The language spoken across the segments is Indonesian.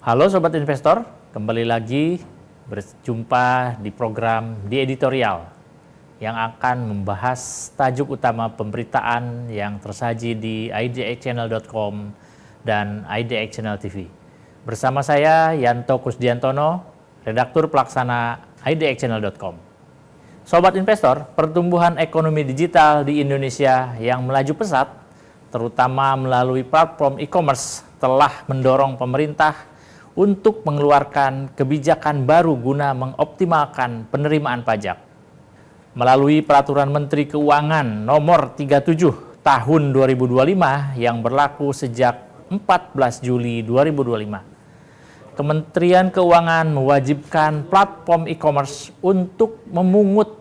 Halo Sobat Investor, kembali lagi berjumpa di program The Editorial yang akan membahas tajuk utama pemberitaan yang tersaji di idxchannel.com dan IDX Channel TV. Bersama saya Yanto Kusdiantono, redaktur pelaksana idxchannel.com. Sobat Investor, pertumbuhan ekonomi digital di Indonesia yang melaju pesat, terutama melalui platform e-commerce, telah mendorong pemerintah untuk mengeluarkan kebijakan baru guna mengoptimalkan penerimaan pajak. Melalui Peraturan Menteri Keuangan Nomor 37 Tahun 2025 yang berlaku sejak 14 Juli 2025, Kementerian Keuangan mewajibkan platform e-commerce untuk memungut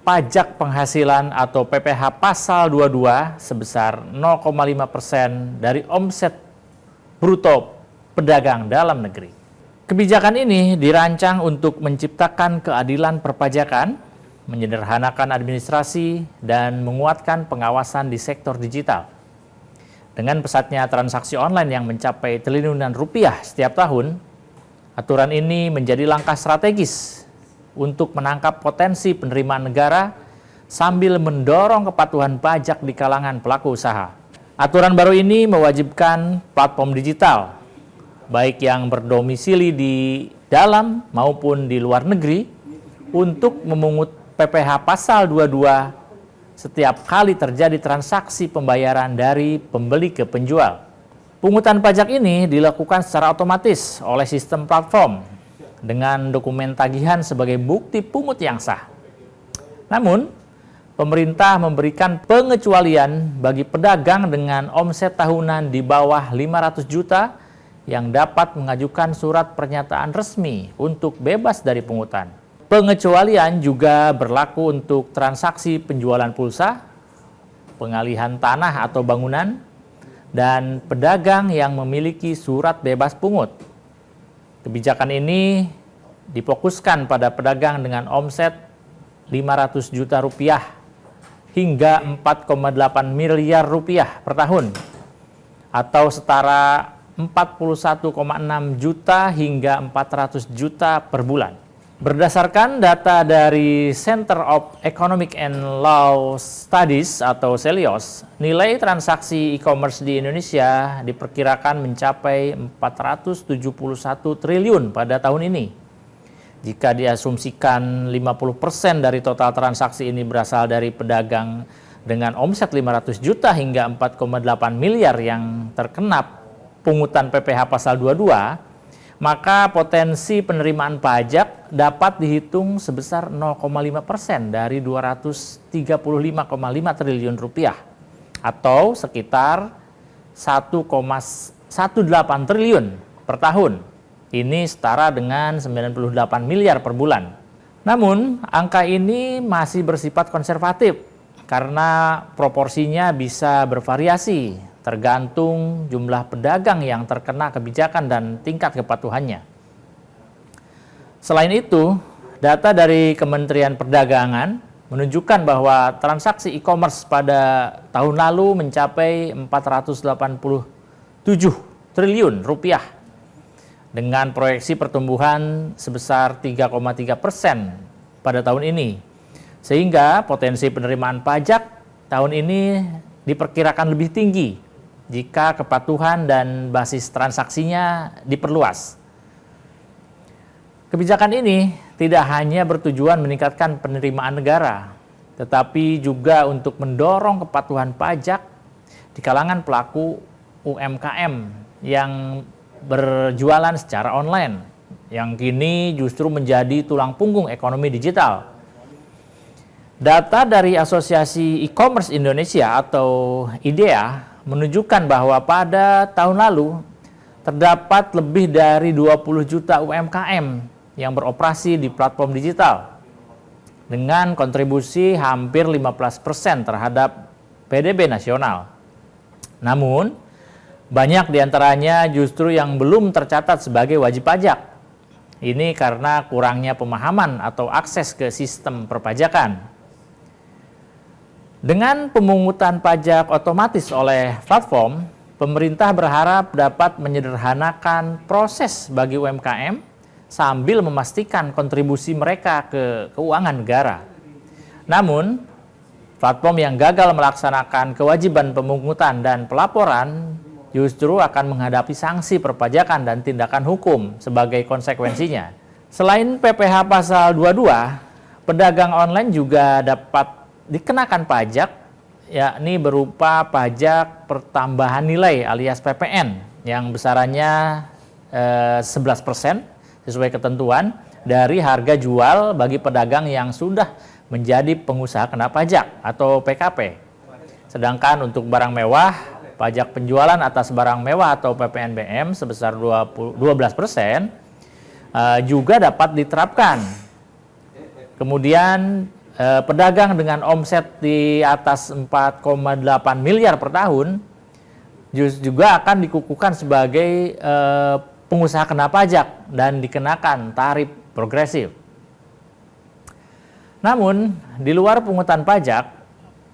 pajak penghasilan atau PPh pasal 22 sebesar 0,5% dari omset bruto pedagang dalam negeri. Kebijakan ini dirancang untuk menciptakan keadilan perpajakan, menyederhanakan administrasi, dan menguatkan pengawasan di sektor digital. Dengan pesatnya transaksi online yang mencapai triliunan rupiah setiap tahun, aturan ini menjadi langkah strategis untuk menangkap potensi penerimaan negara sambil mendorong kepatuhan pajak di kalangan pelaku usaha. Aturan baru ini mewajibkan platform digital, baik yang berdomisili di dalam maupun di luar negeri, untuk memungut PPh pasal 22 setiap kali terjadi transaksi pembayaran dari pembeli ke penjual. Pungutan pajak ini dilakukan secara otomatis oleh sistem platform dengan dokumen tagihan sebagai bukti pungut yang sah. Namun, pemerintah memberikan pengecualian bagi pedagang dengan omset tahunan di bawah 500 juta yang dapat mengajukan surat pernyataan resmi untuk bebas dari pungutan. Pengecualian juga berlaku untuk transaksi penjualan pulsa, pengalihan tanah atau bangunan, dan pedagang yang memiliki surat bebas pungut. Kebijakan ini difokuskan pada pedagang dengan omset 500 juta rupiah hingga 4,8 miliar rupiah per tahun, atau setara 41,6 juta hingga 400 juta per bulan. Berdasarkan data dari Center of Economic and Law Studies atau CELIOS, nilai transaksi e-commerce di Indonesia diperkirakan mencapai 471 triliun pada tahun ini. Jika diasumsikan 50% dari total transaksi ini berasal dari pedagang dengan omset 500 juta hingga 4,8 miliar yang terkena pungutan PPh pasal 22, maka potensi penerimaan pajak dapat dihitung sebesar 0,5% dari 235,5 triliun rupiah atau sekitar 1,18 triliun per tahun. Ini setara dengan 98 miliar per bulan. Namun, angka ini masih bersifat konservatif karena proporsinya bisa bervariasi tergantung jumlah pedagang yang terkena kebijakan dan tingkat kepatuhannya. Selain itu, data dari Kementerian Perdagangan menunjukkan bahwa transaksi e-commerce pada tahun lalu mencapai 487 triliun rupiah dengan proyeksi pertumbuhan sebesar 3,3% pada tahun ini. Sehingga potensi penerimaan pajak tahun ini diperkirakan lebih tinggi jika kepatuhan dan basis transaksinya diperluas. Kebijakan ini tidak hanya bertujuan meningkatkan penerimaan negara, tetapi juga untuk mendorong kepatuhan pajak di kalangan pelaku UMKM yang berjualan secara online, yang kini justru menjadi tulang punggung ekonomi digital. Data dari Asosiasi E-commerce Indonesia atau IDEA menunjukkan bahwa pada tahun lalu terdapat lebih dari 20 juta UMKM yang beroperasi di platform digital dengan kontribusi hampir 15% terhadap PDB nasional. Namun, banyak diantaranya justru yang belum tercatat sebagai wajib pajak. Ini karena kurangnya pemahaman atau akses ke sistem perpajakan. Dengan pemungutan pajak otomatis oleh platform, pemerintah berharap dapat menyederhanakan proses bagi UMKM sambil memastikan kontribusi mereka ke keuangan negara. Namun, platform yang gagal melaksanakan kewajiban pemungutan dan pelaporan justru akan menghadapi sanksi perpajakan dan tindakan hukum sebagai konsekuensinya. Selain PPh pasal 22, pedagang online juga dapat dikenakan pajak, yakni berupa pajak pertambahan nilai alias PPN yang besarannya 11% sesuai ketentuan dari harga jual bagi pedagang yang sudah menjadi pengusaha kena pajak atau PKP. Sedangkan untuk barang mewah, pajak penjualan atas barang mewah atau PPNBM sebesar 12% juga dapat diterapkan. Kemudian pedagang dengan omset di atas 4,8 miliar per tahun juga akan dikukuhkan sebagai pengusaha kena pajak dan dikenakan tarif progresif. Namun, di luar pungutan pajak,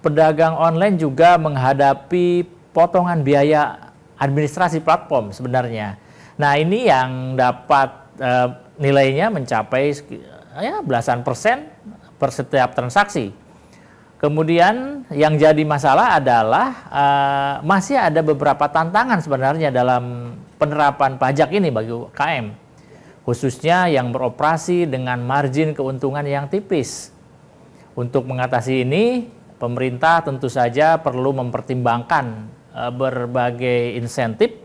pedagang online juga menghadapi potongan biaya administrasi platform sebenarnya. Nah, ini yang dapat nilainya mencapai belasan persen per setiap transaksi. Kemudian yang jadi masalah adalah masih ada beberapa tantangan sebenarnya dalam penerapan pajak ini bagi UMKM, khususnya yang beroperasi dengan margin keuntungan yang tipis. Untuk mengatasi ini, pemerintah tentu saja perlu mempertimbangkan berbagai insentif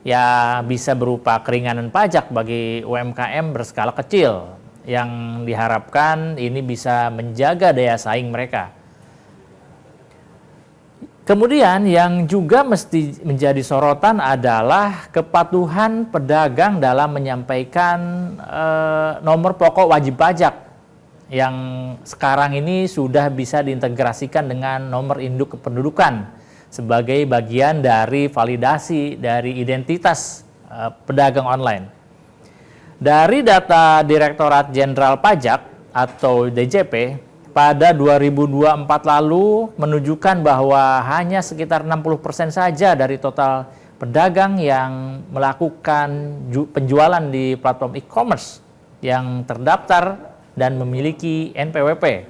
ya bisa berupa keringanan pajak bagi UMKM berskala kecil, yang diharapkan ini bisa menjaga daya saing mereka. Kemudian yang juga mesti menjadi sorotan adalah kepatuhan pedagang dalam menyampaikan nomor pokok wajib pajak yang sekarang ini sudah bisa diintegrasikan dengan nomor induk kependudukan sebagai bagian dari validasi dari identitas pedagang online. Dari data Direktorat Jenderal Pajak atau DJP, pada 2024 lalu menunjukkan bahwa hanya sekitar 60% saja dari total pedagang yang melakukan penjualan di platform e-commerce yang terdaftar dan memiliki NPWP.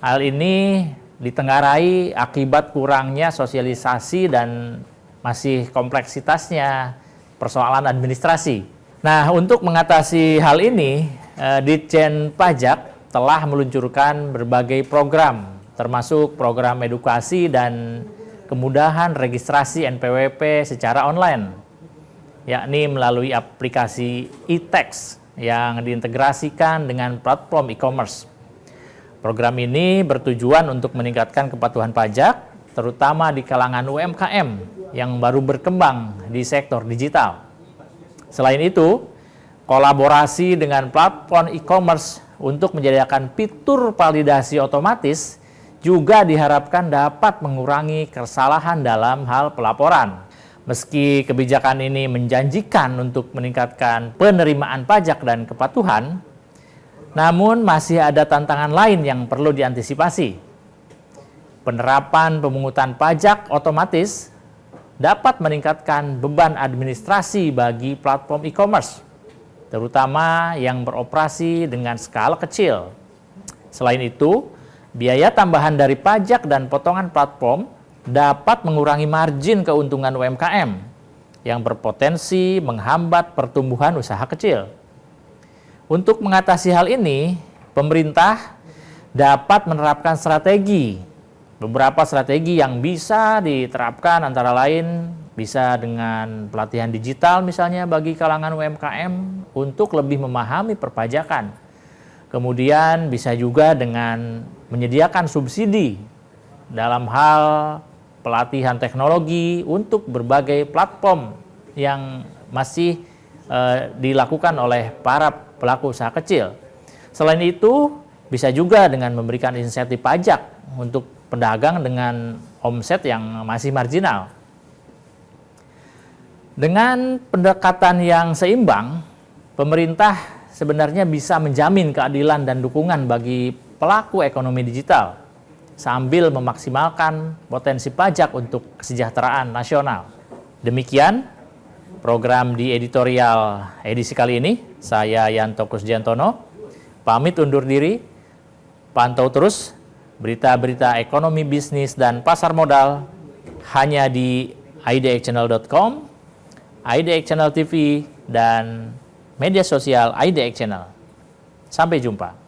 Hal ini ditengarai akibat kurangnya sosialisasi dan masih kompleksitasnya persoalan administrasi. Nah, untuk mengatasi hal ini, Ditjen Pajak telah meluncurkan berbagai program, termasuk program edukasi dan kemudahan registrasi NPWP secara online, yakni melalui aplikasi e-tax yang diintegrasikan dengan platform e-commerce. Program ini bertujuan untuk meningkatkan kepatuhan pajak, terutama di kalangan UMKM yang baru berkembang di sektor digital. Selain itu, kolaborasi dengan platform e-commerce untuk menyediakan fitur validasi otomatis juga diharapkan dapat mengurangi kesalahan dalam hal pelaporan. Meski kebijakan ini menjanjikan untuk meningkatkan penerimaan pajak dan kepatuhan, namun masih ada tantangan lain yang perlu diantisipasi. Penerapan pemungutan pajak otomatis dapat meningkatkan beban administrasi bagi platform e-commerce, terutama yang beroperasi dengan skala kecil. Selain itu, biaya tambahan dari pajak dan potongan platform dapat mengurangi margin keuntungan UMKM yang berpotensi menghambat pertumbuhan usaha kecil. Untuk mengatasi hal ini, pemerintah dapat menerapkan beberapa strategi yang bisa diterapkan, antara lain bisa dengan pelatihan digital misalnya bagi kalangan UMKM untuk lebih memahami perpajakan. Kemudian bisa juga dengan menyediakan subsidi dalam hal pelatihan teknologi untuk berbagai platform yang masih dilakukan oleh para pelaku usaha kecil. Selain itu, bisa juga dengan memberikan insentif pajak untuk pedagang dengan omset yang masih marginal. Dengan pendekatan yang seimbang, pemerintah sebenarnya bisa menjamin keadilan dan dukungan bagi pelaku ekonomi digital. sambil memaksimalkan potensi pajak untuk kesejahteraan nasional. Demikian program di editorial edisi kali ini. Saya Yanto Kusdiantono, pamit undur diri. Pantau terus berita-berita ekonomi, bisnis, dan pasar modal hanya di idxchannel.com, IDX Channel TV, dan media sosial IDX Channel. Sampai jumpa.